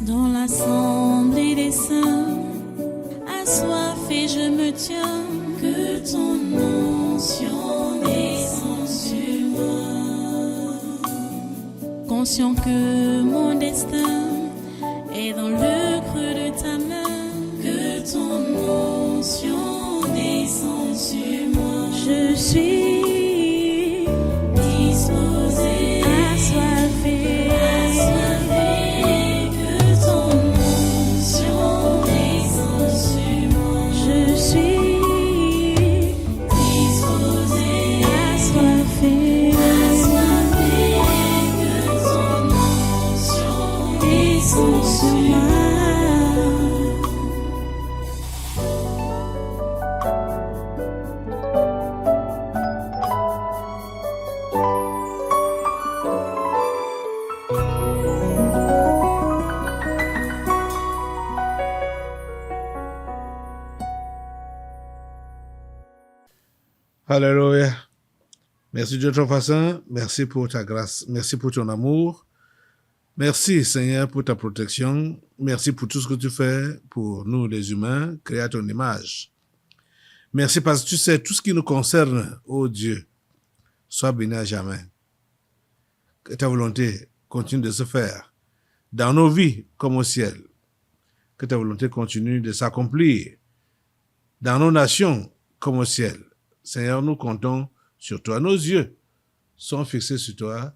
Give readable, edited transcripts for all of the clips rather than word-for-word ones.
Dans l'assemblée des saints, assoiffé je me tiens, que ton onction descende sur moi. Conscient que mon destin est dans le creux de ta main, que ton onction descende sur moi. Je suis disposé, assoiffé, que ton onction descende sur moi. Je suis disposé, assoiffé, que ton onction descende sur moi. Alléluia. Merci Dieu de ton façon. Merci pour ta grâce. Merci pour ton amour. Merci Seigneur pour ta protection. Merci pour tout ce que tu fais pour nous les humains, créés à ton image. Merci parce que tu sais tout ce qui nous concerne, ô Dieu. Sois béni à jamais. Que ta volonté continue de se faire dans nos vies comme au ciel. Que ta volonté continue de s'accomplir dans nos nations comme au ciel. Seigneur, nous comptons sur toi. Nos yeux sont fixés sur toi.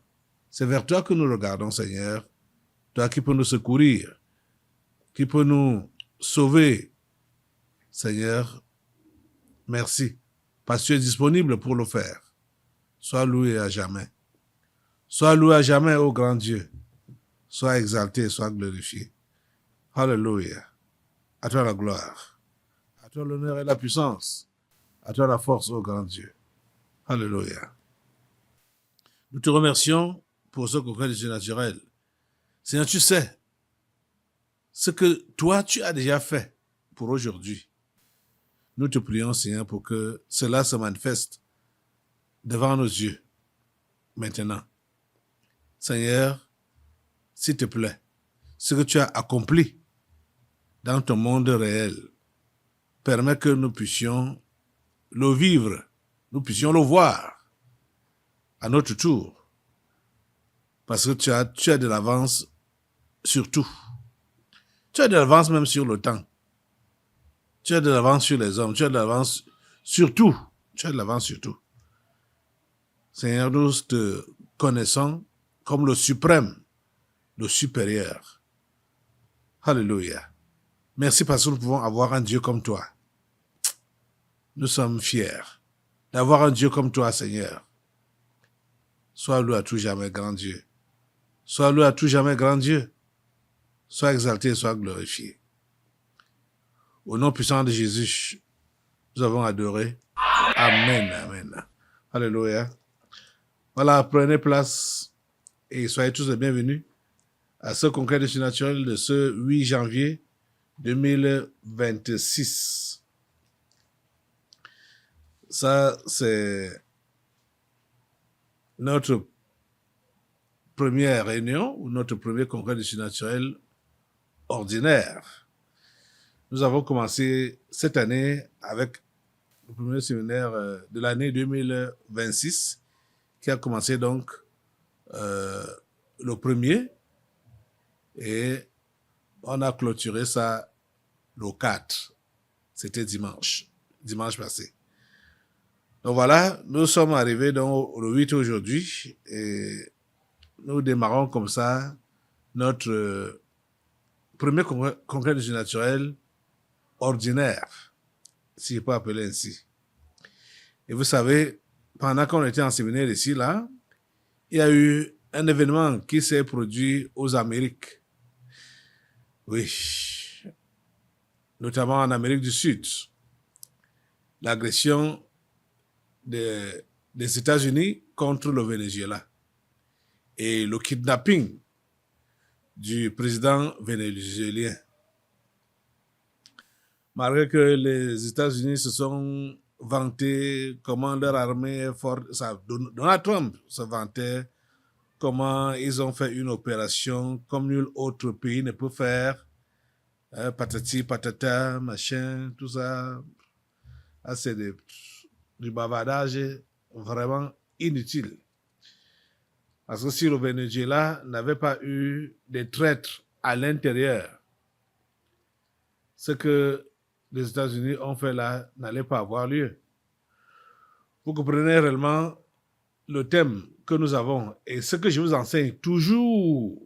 C'est vers toi que nous regardons, Seigneur. Toi qui peux nous secourir, qui peux nous sauver. Seigneur, merci, parce que tu es disponible pour le faire. Sois loué à jamais. Sois loué à jamais, ô grand Dieu. Sois exalté, sois glorifié. Alléluia. À toi la gloire. À toi l'honneur et la puissance. À toi la force, ô grand Dieu. Alléluia. Nous te remercions pour ce congrès du surnaturel. Seigneur, tu sais ce que toi, tu as déjà fait pour aujourd'hui. Nous te prions, Seigneur, pour que cela se manifeste devant nos yeux maintenant. Seigneur, s'il te plaît, ce que tu as accompli dans ton monde réel, permet que nous puissions le vivre, nous puissions le voir à notre tour. Parce que tu as de l'avance sur tout. Tu as de l'avance même sur le temps. Tu as de l'avance sur les hommes. Tu as de l'avance sur tout. Tu as de l'avance sur tout. Seigneur, nous te connaissons comme le suprême, le supérieur. Alléluia. Merci parce que nous pouvons avoir un Dieu comme toi. Nous sommes fiers d'avoir un Dieu comme toi, Seigneur. Sois loué à tout jamais, grand Dieu. Sois loué à tout jamais, grand Dieu. Sois exalté, sois glorifié. Au nom puissant de Jésus, nous avons adoré. Amen, amen. Alléluia. Voilà, prenez place et soyez tous les bienvenus à ce congrès du surnaturel de ce 8 janvier 2026. Ça, c'est notre première réunion ou notre premier congrès du surnaturel ordinaire. Nous avons commencé cette année avec le premier séminaire de l'année 2026 qui a commencé donc le premier et on a clôturé ça le 4. C'était dimanche passé. Donc voilà, nous sommes arrivés donc le 8 aujourd'hui et nous démarrons comme ça notre premier congrès du surnaturel ordinaire, si je peux appeler ainsi. Et vous savez, pendant qu'on était en séminaire ici, là, il y a eu un événement qui s'est produit aux Amériques. Oui, notamment en Amérique du Sud. L'agression des États-Unis contre le Venezuela et le kidnapping du président vénézuélien. Malgré que les États-Unis se sont vantés comment leur armée est forte, Donald Trump se vantait comment ils ont fait une opération comme nul autre pays ne peut faire. Patati, patata, machin, tout ça. Ah, c'est du bavardage vraiment inutile. Parce que si le Venezuela n'avait pas eu des traîtres à l'intérieur, ce que les États-Unis ont fait là n'allait pas avoir lieu. Vous comprenez réellement le thème que nous avons et ce que je vous enseigne toujours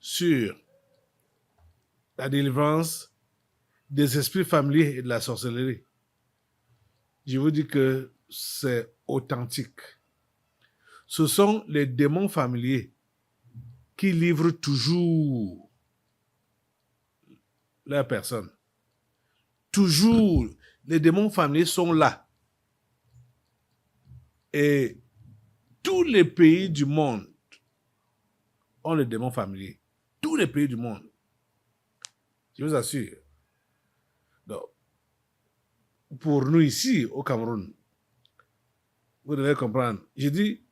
sur la délivrance des esprits familiers et de la sorcellerie. Je vous dis que c'est authentique. Ce sont les démons familiers qui livrent toujours leur personne. Toujours, les démons familiers sont là. Et tous les pays du monde ont les démons familiers. Tous les pays du monde. Je vous assure. Donc, pour nous ici, au Cameroun, vous devez comprendre. Je dis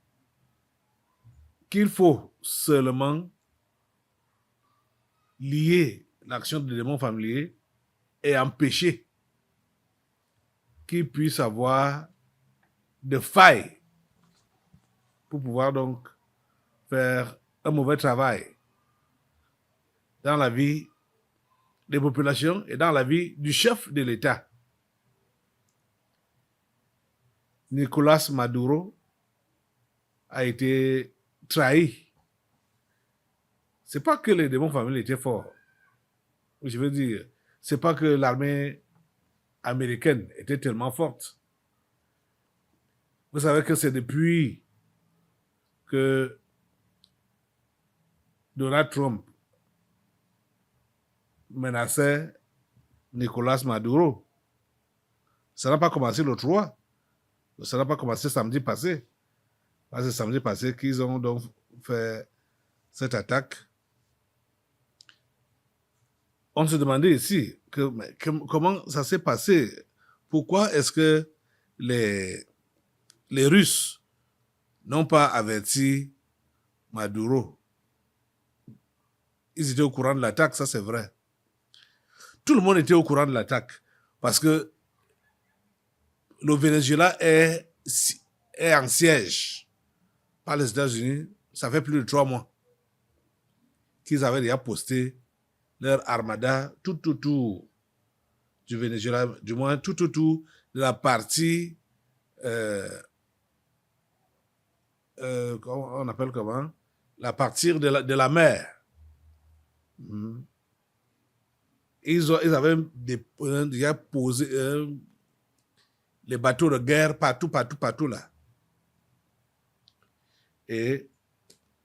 qu'il faut seulement lier l'action des démons familiers et empêcher qu'ils puissent avoir de failles pour pouvoir donc faire un mauvais travail dans la vie des populations et dans la vie du chef de l'État. Nicolas Maduro a été trahi. C'est pas que les démons familiers étaient forts. Je veux dire, c'est pas que l'armée américaine était tellement forte. Vous savez que c'est depuis que Donald Trump menaçait Nicolas Maduro. Ça n'a pas commencé le 3. Ça n'a pas commencé samedi passé. C'est samedi passé qu'ils ont donc fait cette attaque. On se demandait ici comment ça s'est passé. Pourquoi est-ce que les Russes n'ont pas averti Maduro? Ils étaient au courant de l'attaque, ça c'est vrai. Tout le monde était au courant de l'attaque parce que le Venezuela est en siège par les États-Unis. Ça fait plus de 3 mois qu'ils avaient déjà posté leur armada tout autour du Venezuela, du moins tout autour de la partie, on appelle comment? La partie de la mer. Ils avaient déjà posé les bateaux de guerre partout là. Et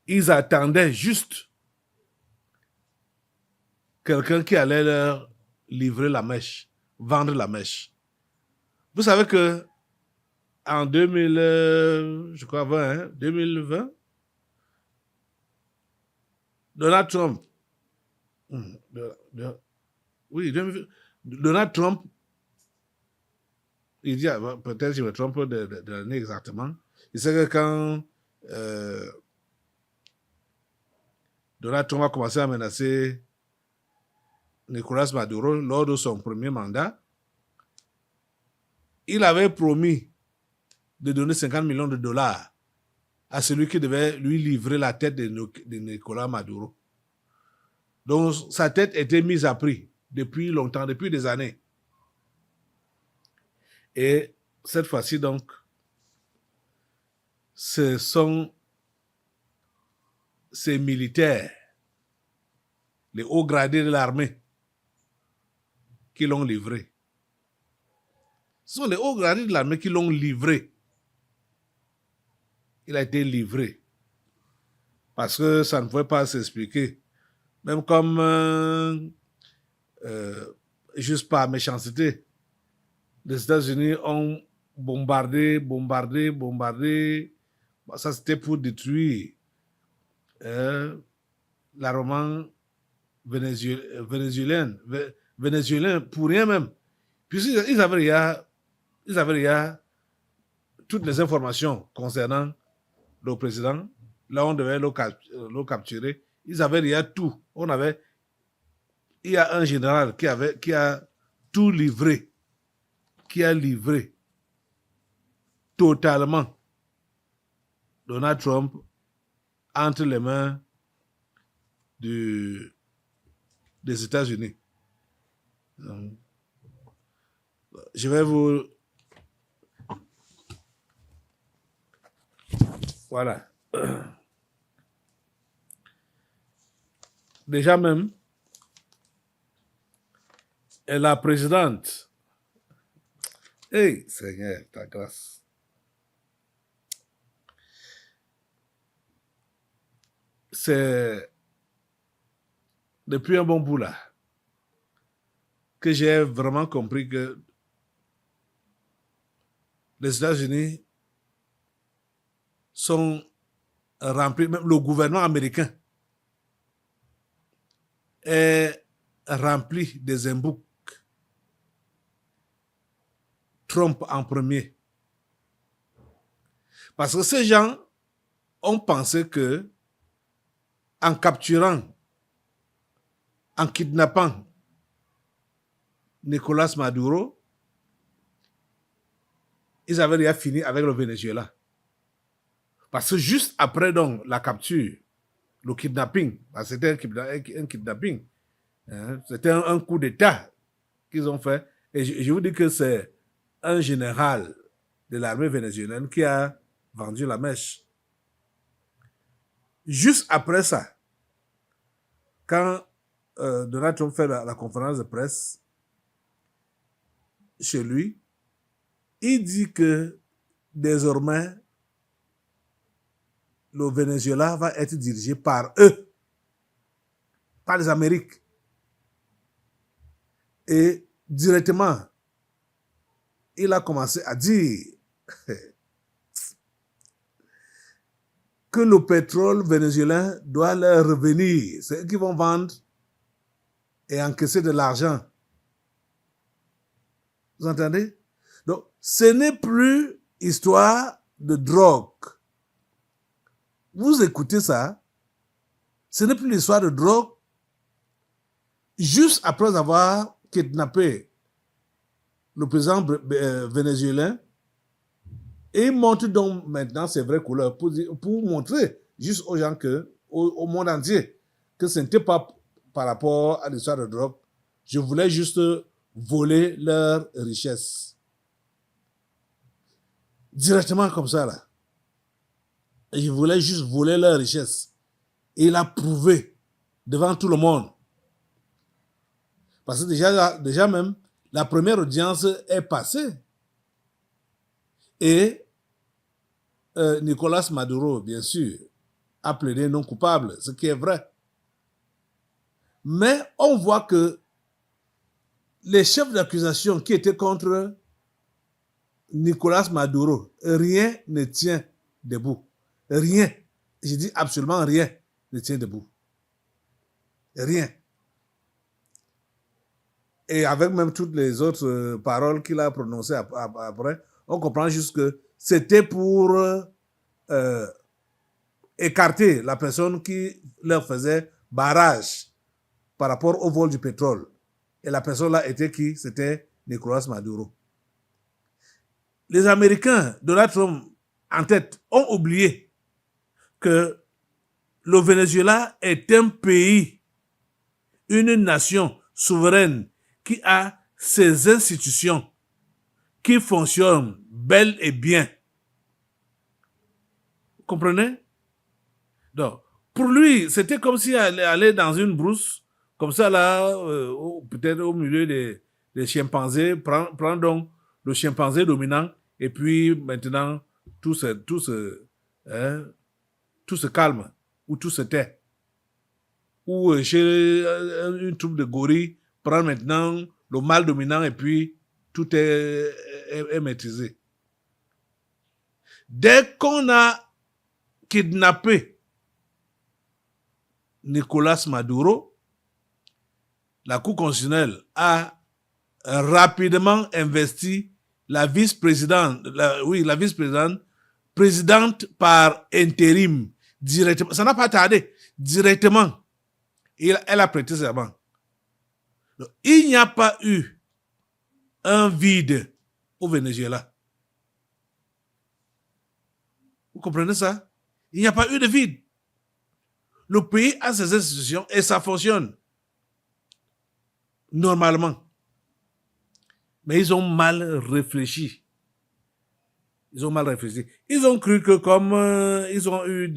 ils attendaient juste quelqu'un qui allait leur livrer la mèche, vendre la mèche. Vous savez que en 2020, Donald Trump, Donald Trump, il dit, peut-être je me trompe de l'année exactement, il sait que quand Donald Trump a commencé à menacer Nicolas Maduro lors de son premier mandat, il avait promis de donner 50 millions de dollars à celui qui devait lui livrer la tête de Nicolas Maduro. Donc, sa tête était mise à prix depuis longtemps, depuis des années. Et cette fois-ci, donc, ce sont ces militaires, les hauts gradés de l'armée, qui l'ont livré. Ce sont les hauts gradés de l'armée qui l'ont livré. Il a été livré. Parce que ça ne pouvait pas s'expliquer. Même comme, juste par méchanceté, les États-Unis ont bombardé. Ça, c'était pour détruire l'armement vénézuélien, pour rien même. Puisqu'ils avaient déjà toutes les informations concernant le président, là on devait le capturer, ils avaient déjà tout. Il y a un général qui a tout livré, qui a livré totalement Donald Trump entre les mains des États-Unis. Je vais vous... Voilà. Déjà même, et la présidente, hey Seigneur, ta grâce. C'est depuis un bon bout là que j'ai vraiment compris que les États-Unis sont remplis, même le gouvernement américain est rempli des emboucs. Trump en premier. Parce que ces gens ont pensé que en capturant, en kidnappant Nicolas Maduro, ils avaient déjà fini avec le Venezuela. Parce que juste après donc la capture, le kidnapping, c'était un kidnapping, hein, c'était un coup d'État qu'ils ont fait. Et je vous dis que c'est un général de l'armée vénézuélienne qui a vendu la mèche. Juste après ça, quand Donald Trump fait la conférence de presse chez lui, il dit que désormais, le Venezuela va être dirigé par eux, par les Amériques. Et directement, il a commencé à dire que le pétrole vénézuélien doit leur revenir. C'est eux qui vont vendre et encaisser de l'argent. Vous entendez? Donc, ce n'est plus histoire de drogue. Vous écoutez ça, ce n'est plus l'histoire de drogue. Juste après avoir kidnappé le président vénézuélien, et il montre donc maintenant ses vraies couleurs pour montrer juste aux gens au monde entier, que ce n'était pas par rapport à l'histoire de drogue. Je voulais juste voler leur richesse. Directement comme ça, là. Et je voulais juste voler leur richesse. Et il a prouvé devant tout le monde. Parce que déjà même, la première audience est passée. Et Nicolas Maduro, bien sûr, a plaidé non coupable, ce qui est vrai. Mais on voit que les chefs d'accusation qui étaient contre Nicolas Maduro, rien ne tient debout. Rien. Je dis absolument rien ne tient debout. Rien. Et avec même toutes les autres paroles qu'il a prononcées après, on comprend juste que c'était pour écarter la personne qui leur faisait barrage par rapport au vol du pétrole. Et la personne-là était qui? C'était Nicolas Maduro. Les Américains, Donald Trump en tête, ont oublié que le Venezuela est un pays, une nation souveraine qui a ses institutions qui fonctionnent bel et bien. Vous comprenez? Donc, pour lui, c'était comme s'il allait dans une brousse, comme ça là, peut-être au milieu des chimpanzés, prend donc le chimpanzé dominant, et puis maintenant, tout se calme, ou tout se tait. Ou chez une troupe de gorilles, prend maintenant le mâle dominant, et puis tout est maîtrisé. Dès qu'on a kidnappé Nicolas Maduro, la Cour constitutionnelle a rapidement investi la vice-présidente, présidente par intérim, directement. Ça n'a pas tardé. Directement, elle a prêté serment. Donc, il n'y a pas eu un vide au Venezuela. Vous comprenez ça? Il n'y a pas eu de vide. Le pays a ses institutions et ça fonctionne normalement. Mais ils ont mal réfléchi. Ils ont mal réfléchi. Ils ont cru que comme ils ont eu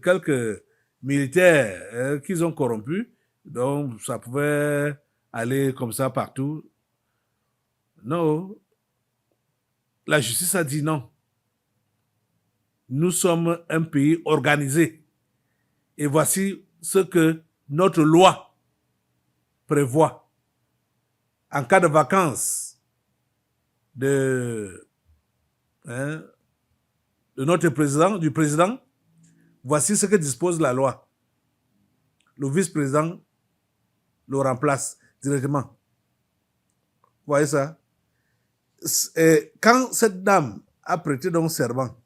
quelques militaires qu'ils ont corrompus, donc ça pouvait aller comme ça partout. Non. La justice a dit non. Nous sommes un pays organisé. Et voici ce que notre loi prévoit. En cas de vacances de notre président, du président, voici ce que dispose la loi. Le vice-président le remplace directement. Vous voyez ça? Et quand cette dame a prêté donc serment,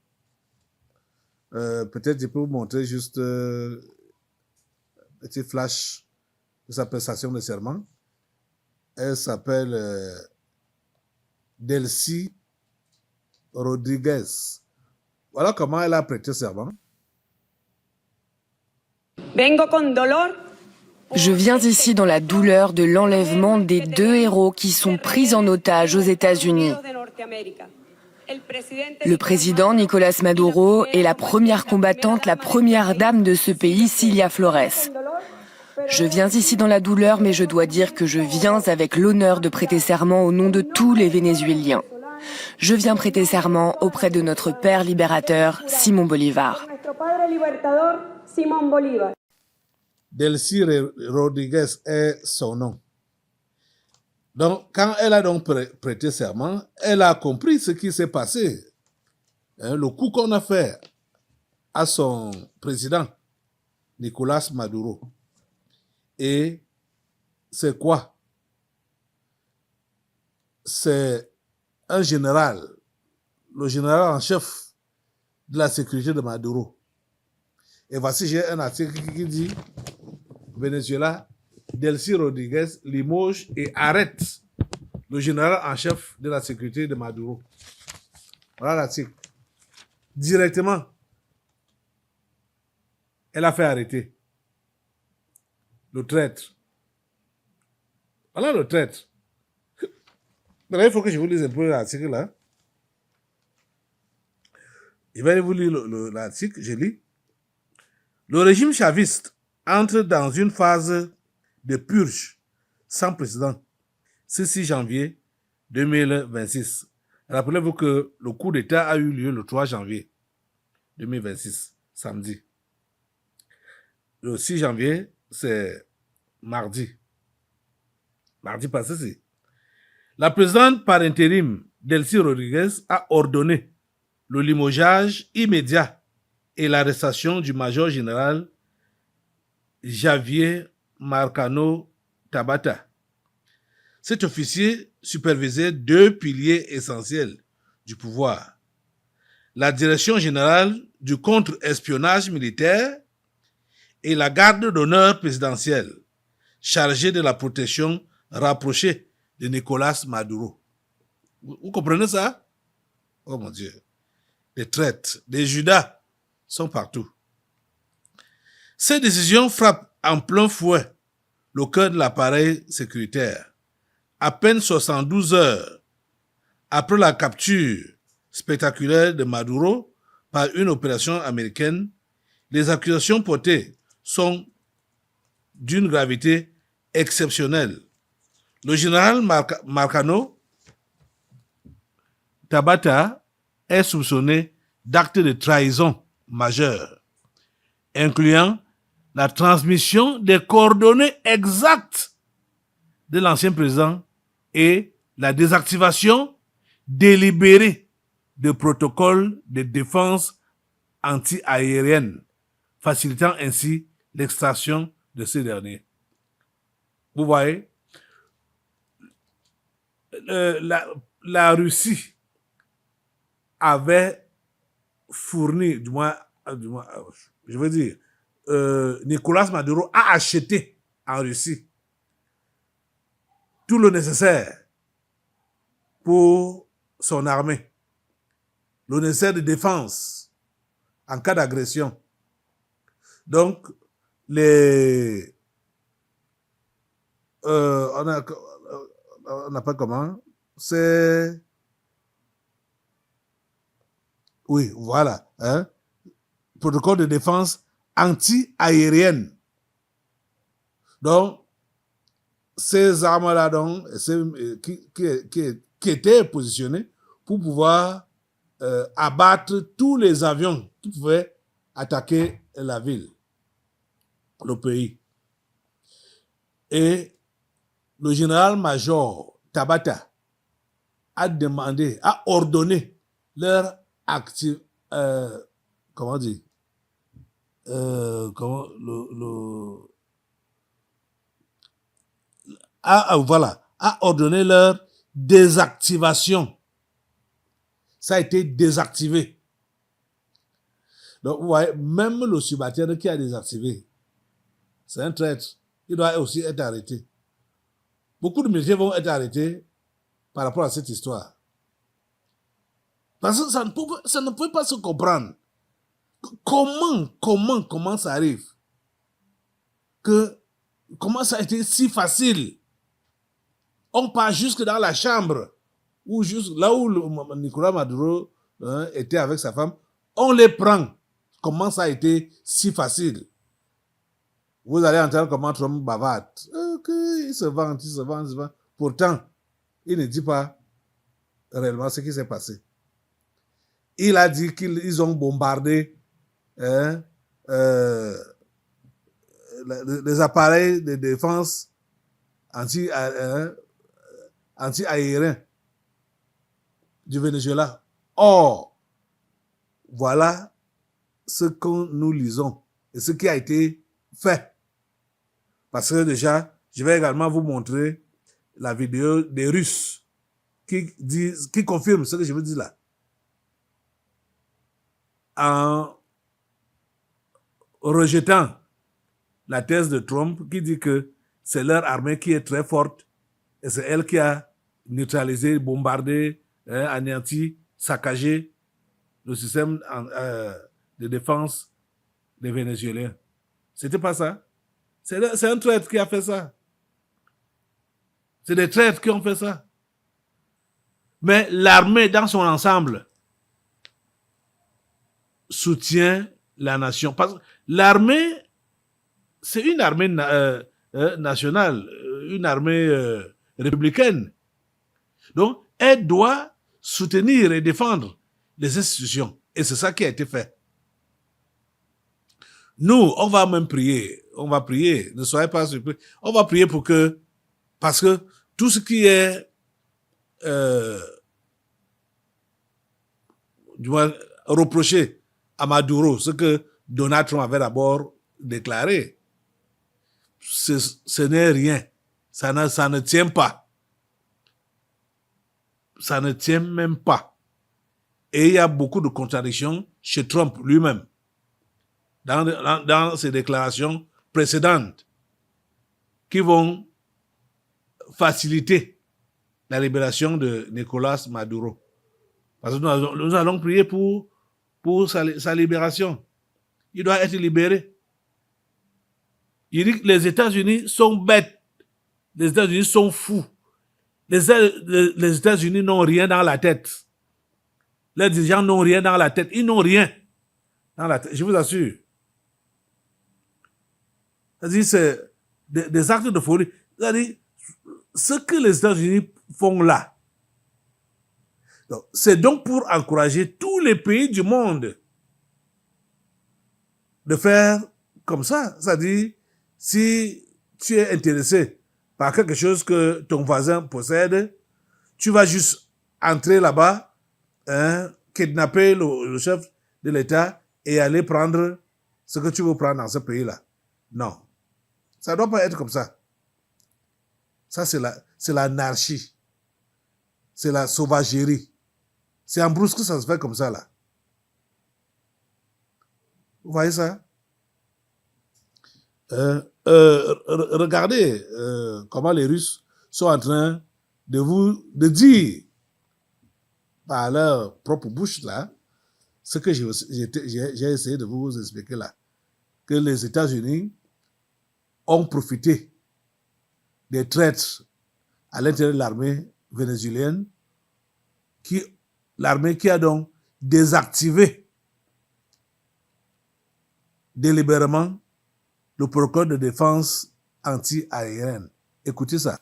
peut-être je peux vous montrer juste un petit flash de sa prestation de serment. Elle s'appelle Delcy Rodriguez. Voilà comment elle a prêté serment. Je viens ici dans la douleur de l'enlèvement des 2 héros qui sont pris en otage aux États-Unis. Le président Nicolás Maduro et la première combattante, la première dame de ce pays, Cilia Flores. Je viens ici dans la douleur, mais je dois dire que je viens avec l'honneur de prêter serment au nom de tous les Vénézuéliens. Je viens prêter serment auprès de notre père libérateur, Simón Bolívar. Delcy Rodriguez est son nom. Donc, quand elle a donc prêté serment, elle a compris ce qui s'est passé. Le coup qu'on a fait à son président, Nicolás Maduro. Et c'est quoi? C'est un général, le général en chef de la sécurité de Maduro. Et voici, j'ai un article qui dit Venezuela, Delcy Rodriguez limoge et arrête le général en chef de la sécurité de Maduro. Voilà l'article. Directement, elle a fait arrêter le traître. Voilà le traître. Il faut que je vous lise un peu l'article là. Je vais vous lire l'article, je lis. Le régime chaviste entre dans une phase de purge sans précédent ce 6 janvier 2026. Rappelez-vous que le coup d'État a eu lieu le 3 janvier 2026, samedi. Le 6 janvier, c'est mardi. Mardi passé, c'est. La présidente par intérim, Delcy Rodriguez, a ordonné le limogeage immédiat et l'arrestation du major général Javier Marcano Tabata. Cet officier supervisait 2 piliers essentiels du pouvoir. La direction générale du contre-espionnage militaire et la garde d'honneur présidentielle, chargée de la protection rapprochée de Nicolás Maduro. Vous comprenez ça? Oh mon Dieu. Des traites, des Judas sont partout. Ces décisions frappent en plein fouet le cœur de l'appareil sécuritaire. À peine 72 heures après la capture spectaculaire de Maduro par une opération américaine, les accusations portées sont d'une gravité exceptionnelle. Le général Marcano Tabata est soupçonné d'actes de trahison majeurs, incluant la transmission des coordonnées exactes de l'ancien président et la désactivation délibérée de protocoles de défense anti-aérienne, facilitant ainsi l'extraction de ces derniers. Vous voyez, la Russie avait fourni, du moins je veux dire, Nicolas Maduro a acheté en Russie tout le nécessaire pour son armée, le nécessaire de défense en cas d'agression. Donc, on n'a pas comment, c'est... Oui, voilà. Hein? Protocole de défense anti-aérienne. Donc, ces armes-là, donc, qui étaient positionnées pour pouvoir abattre tous les avions qui pouvaient attaquer la ville, le pays. Et le général-major Tabata a demandé, a ordonné leur comment dire, a ordonné leur désactivation. Ça a été désactivé. Donc, vous voyez, même le subalterne qui a désactivé, c'est un traître. Il doit aussi être arrêté. Beaucoup de militaires vont être arrêtés par rapport à cette histoire. Parce que ça ne peut pas se comprendre. Comment ça arrive? Comment ça a été si facile? On part jusque dans la chambre, ou juste là où Nicolas Maduro était avec sa femme, on les prend. Comment ça a été si facile? Vous allez entendre comment Trump bavarde. Il se vante. Pourtant, il ne dit pas réellement ce qui s'est passé. Il a dit qu'ils ont bombardé les appareils de défense anti-aériens du Venezuela. Or, voilà ce que nous lisons et ce qui a été fait. Parce que déjà, je vais également vous montrer la vidéo des Russes qui confirment ce que je vous dis là. En rejetant la thèse de Trump qui dit que c'est leur armée qui est très forte et c'est elle qui a neutralisé, bombardé, anéanti, saccagé le système de défense des Vénézuéliens. C'était pas ça. C'est un traître qui a fait ça. C'est des traîtres qui ont fait ça. Mais l'armée dans son ensemble soutient la nation. Parce que l'armée, c'est une armée nationale, une armée républicaine. Donc, elle doit soutenir et défendre les institutions. Et c'est ça qui a été fait. Nous, on va même prier. On va prier. Ne soyez pas surpris. On va prier pour que, parce que tout ce qui est, du moins, reproché à Maduro, ce que Donald Trump avait d'abord déclaré, ce n'est rien. Ça ne tient pas. Ça ne tient même pas. Et il y a beaucoup de contradictions chez Trump lui-même. Dans ses déclarations précédentes qui vont faciliter la libération de Nicolas Maduro. Parce que nous allons prier pour sa libération. Il doit être libéré. Il dit que les États-Unis sont bêtes. Les États-Unis sont fous. Les États-Unis n'ont rien dans la tête. Les dirigeants n'ont rien dans la tête. Ils n'ont rien dans la tête. Je vous assure. C'est-à-dire, c'est des actes de folie. C'est-à-dire, ce que les États-Unis font là, c'est donc pour encourager tous les pays du monde de faire comme ça. C'est-à-dire, si tu es intéressé par quelque chose que ton voisin possède, tu vas juste entrer là-bas, kidnapper le chef de l'État et aller prendre ce que tu veux prendre dans ce pays-là. Non. Ça ne doit pas être comme ça. Ça, c'est l'anarchie. C'est la sauvagerie. C'est en Brousse que ça se fait comme ça, là. Vous voyez ça? Regardez comment les Russes sont en train de dire par leur propre bouche là, ce que j'ai essayé de vous expliquer là, que les États-Unis ont profité des traîtres à l'intérieur de l'armée vénézuélienne, l'armée qui a donc désactivé délibérément le protocole de défense anti-aérienne. Écoutez ça.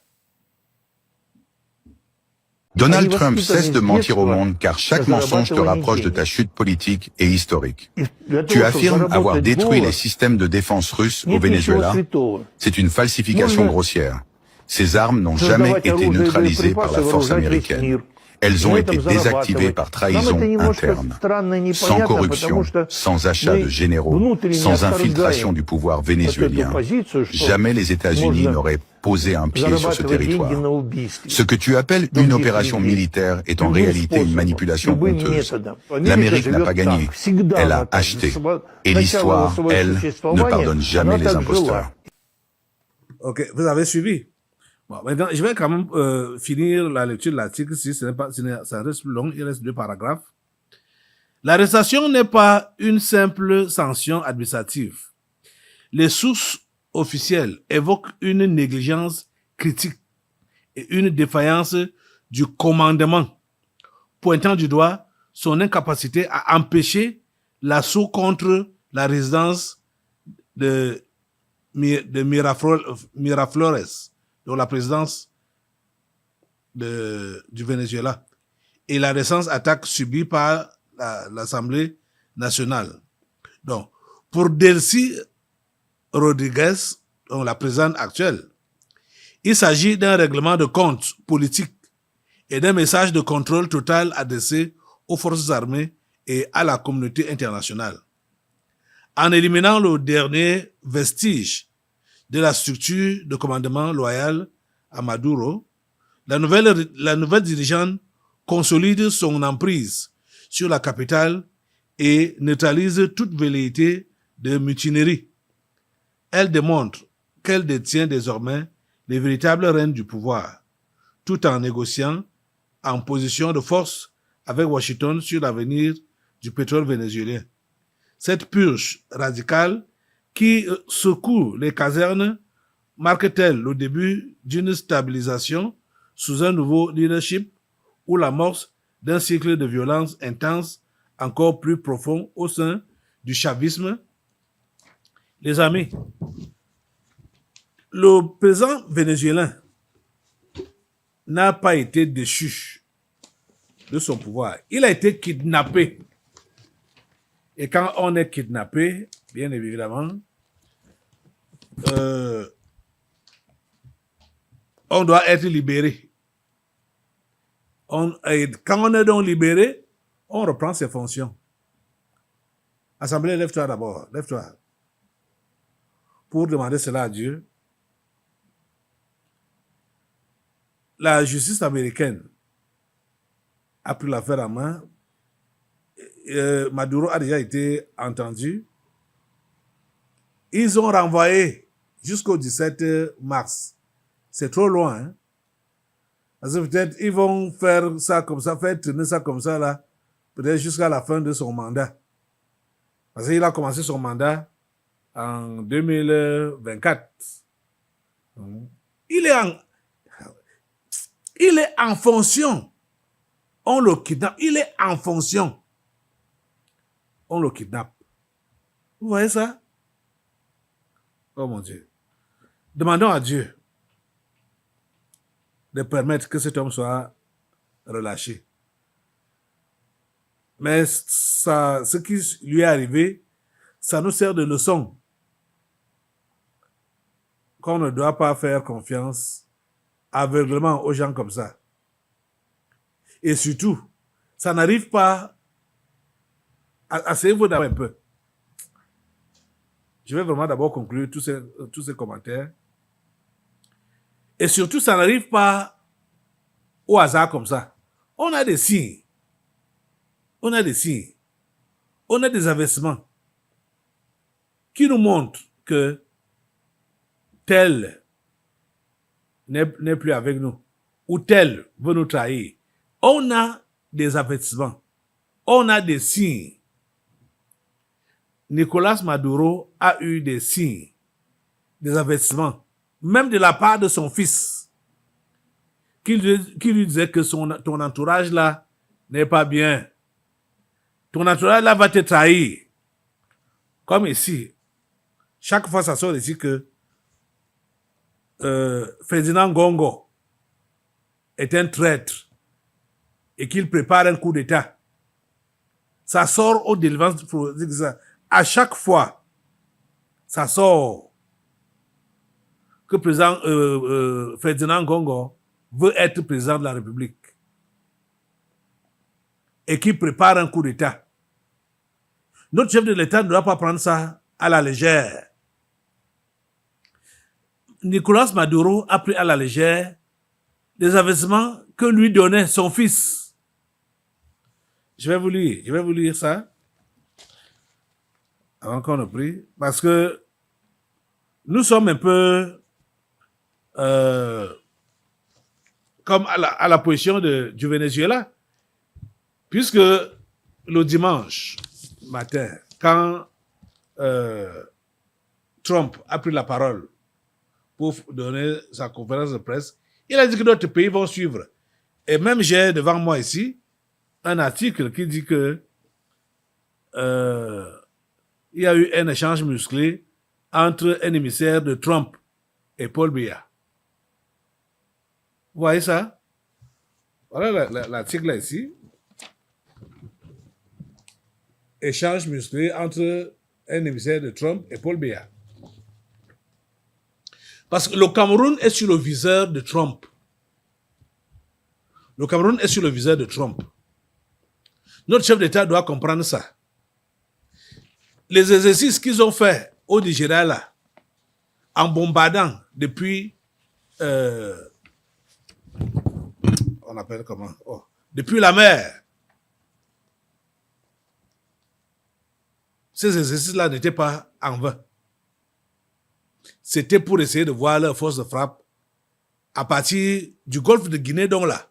Donald Trump cesse de mentir au monde car chaque mensonge te rapproche de ta chute politique et historique. Tu affirmes avoir détruit les systèmes de défense russes au Venezuela. C'est une falsification grossière. Ces armes n'ont jamais été neutralisées par la force américaine. Elles ont été désactivées par trahison interne, sans corruption, sans achat de généraux, sans infiltration du pouvoir vénézuélien. Jamais les États-Unis n'auraient posé un pied sur ce territoire. Ce que tu appelles une opération militaire est en réalité une manipulation honteuse. L'Amérique n'a pas gagné, elle a acheté. Et l'histoire, elle, ne pardonne jamais les imposteurs. Ok, vous avez suivi. Bon, maintenant, je vais quand même finir la lecture de l'article si ça reste plus long, il reste 2 paragraphes. L'arrestation n'est pas une simple sanction administrative. Les sources officielles évoquent une négligence critique et une défaillance du commandement, pointant du doigt son incapacité à empêcher l'assaut contre la résidence de Miraflores, donc la présidence du Venezuela, et la récente attaque subie par l'Assemblée nationale. Donc, pour Delcy Rodriguez, donc la présidente actuelle, il s'agit d'un règlement de compte politique et d'un message de contrôle total adressé aux forces armées et à la communauté internationale. En éliminant le dernier vestige de la structure de commandement loyal à Maduro, la nouvelle dirigeante consolide son emprise sur la capitale et neutralise toute velléité de mutinerie. Elle démontre qu'elle détient désormais les véritables rênes du pouvoir, tout en négociant en position de force avec Washington sur l'avenir du pétrole vénézuélien. Cette purge radicale qui secoue les casernes marque-t-elle le début d'une stabilisation sous un nouveau leadership ou l'amorce d'un cycle de violence intense encore plus profond au sein du chavisme? Les amis, le président vénézuélien n'a pas été déchu de son pouvoir. Il a été kidnappé. Et quand on est kidnappé, bien évidemment, on doit être libéré. Quand on est donc libéré, on reprend ses fonctions. Assemblée, lève-toi d'abord, lève-toi. Pour demander cela à Dieu. La justice américaine a pris l'affaire en main. Maduro a déjà été entendu. Ils ont renvoyé jusqu'au 17 mars. C'est trop loin. Hein? Parce que peut-être ils vont faire ça comme ça, faire tourner ça comme ça là, peut-être jusqu'à la fin de son mandat. Parce qu'il a commencé son mandat en 2024. Il est en fonction. On le kidnappe. Il est en fonction. On le kidnappe. Vous voyez ça? Oh mon Dieu. Demandons à Dieu de permettre que cet homme soit relâché. Mais ça, ce qui lui est arrivé, ça nous sert de leçon. Qu'on ne doit pas faire confiance aveuglément aux gens comme ça. Et surtout, ça n'arrive pas. Asseyez-vous d'abord un peu. Je vais vraiment d'abord conclure tous ces commentaires. Et surtout, ça n'arrive pas au hasard comme ça. On a des signes. On a des signes. On a des investissements qui nous montrent que tel n'est plus avec nous, ou tel veut nous trahir, on a des avertissements, on a des signes. Nicolas Maduro a eu des signes, des avertissements, même de la part de son fils, qui lui disait que ton entourage là n'est pas bien. Ton entourage là va te trahir. Comme ici, chaque fois ça sort ici que Ferdinand Gongo est un traître et qu'il prépare un coup d'État. Ça sort au délivrance pour dire ça. À chaque fois, ça sort que président Ferdinand Gongo veut être président de la République et qu'il prépare un coup d'État. Notre chef de l'État ne doit pas prendre ça à la légère. Nicolas Maduro a pris à la légère les investissements que lui donnait son fils. Je vais vous lire ça avant qu'on ne prie, parce que nous sommes un peu comme à la position du Venezuela, puisque le dimanche matin, quand Trump a pris la parole pour donner sa conférence de presse, il a dit que d'autres pays vont suivre. Et même j'ai devant moi ici un article qui dit que il y a eu un échange musclé entre un émissaire de Trump et Paul Biya. Vous voyez ça? Voilà l'article là ici. Échange musclé entre un émissaire de Trump et Paul Biya. Parce que le Cameroun est sur le viseur de Trump. Le Cameroun est sur le viseur de Trump. Notre chef d'État doit comprendre ça. Les exercices qu'ils ont faits au Nigeria là, en bombardant depuis, on appelle comment? Depuis la mer. Ces exercices-là n'étaient pas en vain. C'était pour essayer de voir leur force de frappe à partir du golfe de Guinée, donc là,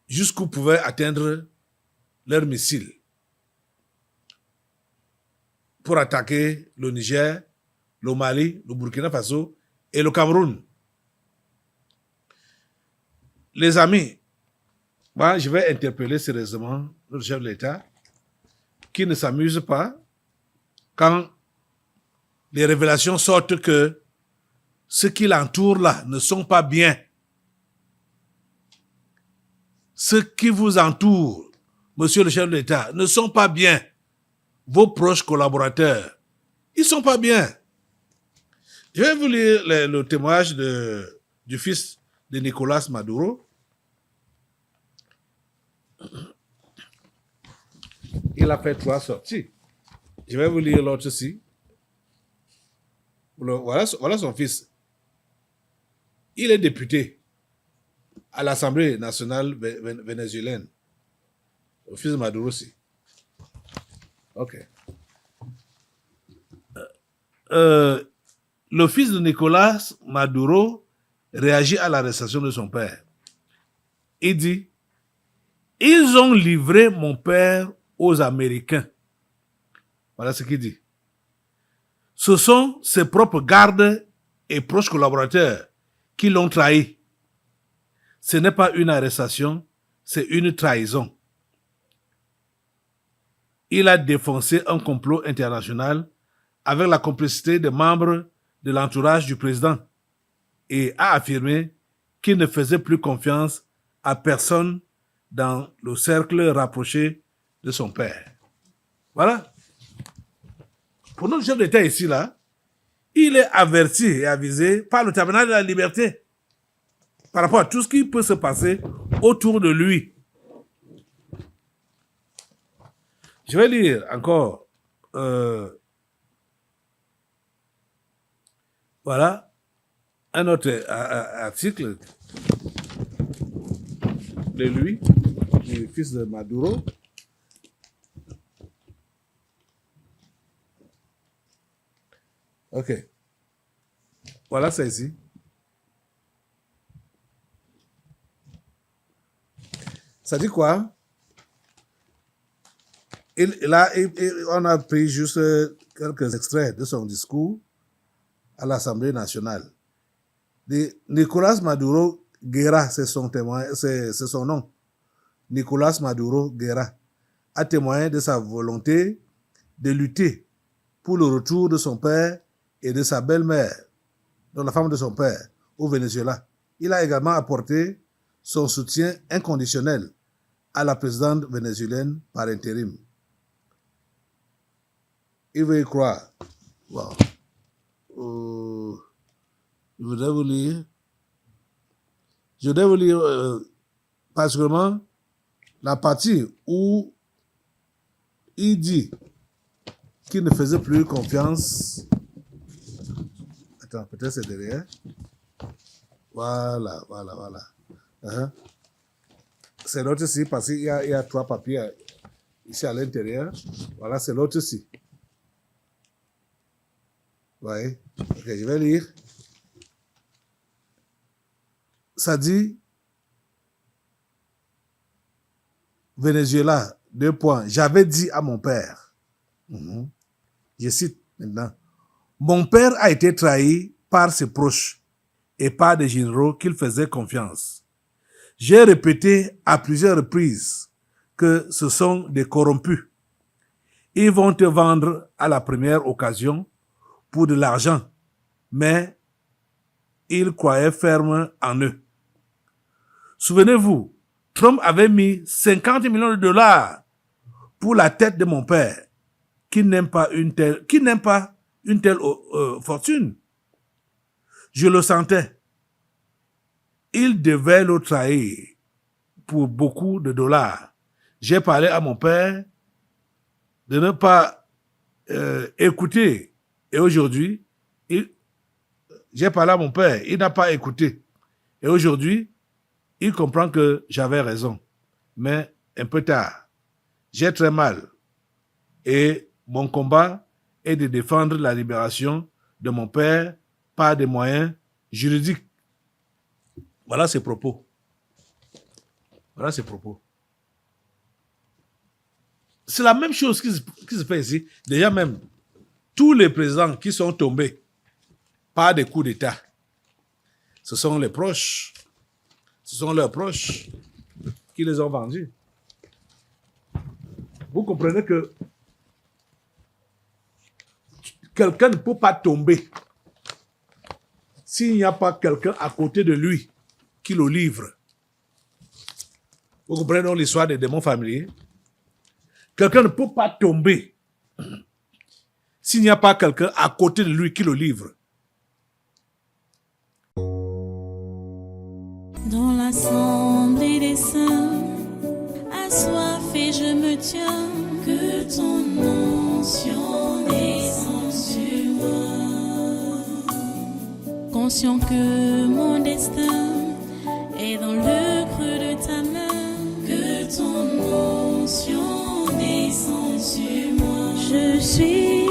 jusqu'où pouvaient atteindre leurs missiles pour attaquer le Niger, le Mali, le Burkina Faso et le Cameroun. Les amis, moi, je vais interpeller sérieusement notre chef de l'État qui ne s'amuse pas quand les révélations sortent que ceux qui l'entourent là ne sont pas bien. Ceux qui vous entourent, monsieur le chef de l'État, ne sont pas bien. Vos proches collaborateurs, ils ne sont pas bien. Je vais vous lire le témoignage du fils de Nicolas Maduro. Il a fait 3 sorties. Je vais vous lire l'autre aussi. Voilà son fils. Il est député à l'Assemblée nationale vénézuélienne. Le fils de Maduro aussi. Ok. Le fils de Nicolas Maduro réagit à l'arrestation de son père. Il dit, ils ont livré mon père aux Américains. Voilà ce qu'il dit. Ce sont ses propres gardes et proches collaborateurs qui l'ont trahi. Ce n'est pas une arrestation, c'est une trahison. Il a défoncé un complot international avec la complicité des membres de l'entourage du président et a affirmé qu'il ne faisait plus confiance à personne dans le cercle rapproché de son père. Voilà. Pour notre chef d'État ici, là, il est averti et avisé par le tabernacle de la liberté par rapport à tout ce qui peut se passer autour de lui. Je vais lire encore. Voilà. Un autre article de lui, du fils de Maduro. Ok. Voilà, c'est ici. Ça dit quoi? On a pris juste quelques extraits de son discours à l'Assemblée nationale. Nicolas Maduro Guerra, c'est son nom. Nicolas Maduro Guerra a témoigné de sa volonté de lutter pour le retour de son père et de sa belle-mère, donc la femme de son père, au Venezuela. Il a également apporté son soutien inconditionnel à la présidente vénézuélienne par intérim. Il veut y croire. Wow. Je voudrais vous lire. Je voudrais vous lire particulièrement la partie où il dit qu'il ne faisait plus confiance. Attends, peut-être c'est derrière. Voilà. C'est l'autre ici, parce qu'il y a 3 papiers ici à l'intérieur. Voilà, c'est l'autre ici. Oui. Ok, je vais lire. Ça dit, Venezuela, 2 points. J'avais dit à mon père, je cite maintenant, mon père a été trahi par ses proches et par des généraux qu'il faisait confiance. J'ai répété à plusieurs reprises que ce sont des corrompus. Ils vont te vendre à la première occasion pour de l'argent, mais ils croyaient ferme en eux. Souvenez-vous, Trump avait mis 50 millions de dollars pour la tête de mon père, qui n'aime pas une telle fortune. Je le sentais. Il devait le trahir pour beaucoup de dollars. J'ai parlé à mon père de ne pas écouter. Et aujourd'hui, j'ai parlé à mon père, il n'a pas écouté. Et aujourd'hui, il comprend que j'avais raison. Mais un peu tard, j'ai très mal. Et mon combat est de défendre la libération de mon père par des moyens juridiques. Voilà ses propos. Voilà ses propos. C'est la même chose qui se fait ici. Déjà même, tous les présidents qui sont tombés par des coups d'État, ce sont les proches, ce sont leurs proches qui les ont vendus. Vous comprenez que quelqu'un ne peut pas tomber s'il n'y a pas quelqu'un à côté de lui qui le livre. Vous comprenez donc l'histoire des démons familiers? Quelqu'un ne peut pas tomber s'il n'y a pas quelqu'un à côté de lui qui le livre. Dans l'assemblée des saints, assoiffé je me tiens, que ton onction descende sur moi. Conscient que mon destin est dans le creux de ta main, que ton onction descende sur moi. Je suis